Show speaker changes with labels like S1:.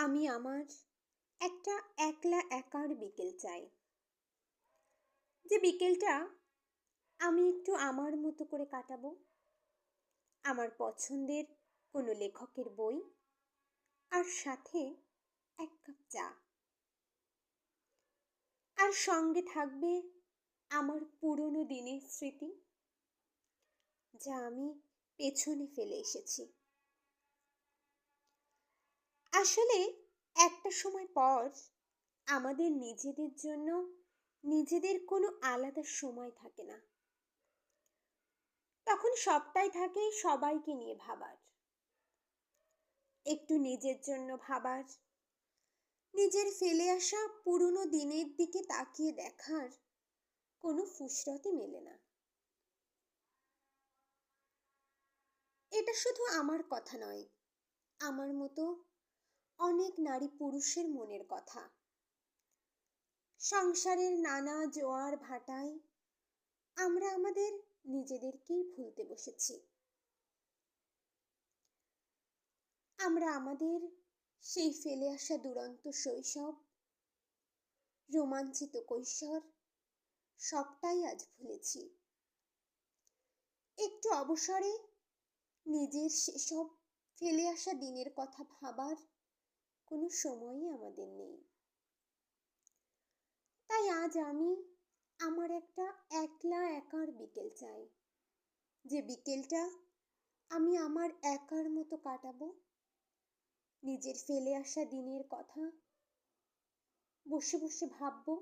S1: আমি আমার একটা একলা একার বিকেল চাই, যে বিকেলটা আমি একটু আমার মতো করে কাটাবো। আমার পছন্দের কোনো লেখকের বই আর সাথে এক কাপ চা, আর সঙ্গে থাকবে আমার পুরনো দিনের স্মৃতি, যা আমি পেছনে ফেলে এসেছি। আসলে একটা সময় পর আমাদের নিজেদের জন্য নিজেদের কোনো আলাদা সময় থাকে না। তখন সবটাই থাকে সবাইকে নিয়ে ভাবার, একটু নিজের জন্য ভাবার, নিজের ফেলে আসা পুরনো দিনের দিকে তাকিয়ে দেখার কোনো ফুসরতই মেলে না। এটা শুধু আমার কথা নয়, আমার মতো অনেক নারী পুরুষের মনের কথা। সংসারের নানা জোয়ার ভাটায় আমরা আমাদের নিজেদেরকেই ভুলতে বসেছি। আমরা আমাদের সেই ফেলে আসা দুরন্ত শৈশব, রোমাঞ্চিত কৈশোর সবটাই আজ ভুলেছি। একটু অবসরে নিজের সেসব ফেলে আসা দিনের কথা ভাবার কোনো সময়ই আমাদের নেই। তাই আজ আমি আমার একটা একলা একার বিকেল চাই, যে বিকেলটা আমি আমার একার মতো কাটাবো। নিজের ফেলে আসা দিনের কথা বসে বসে ভাববো,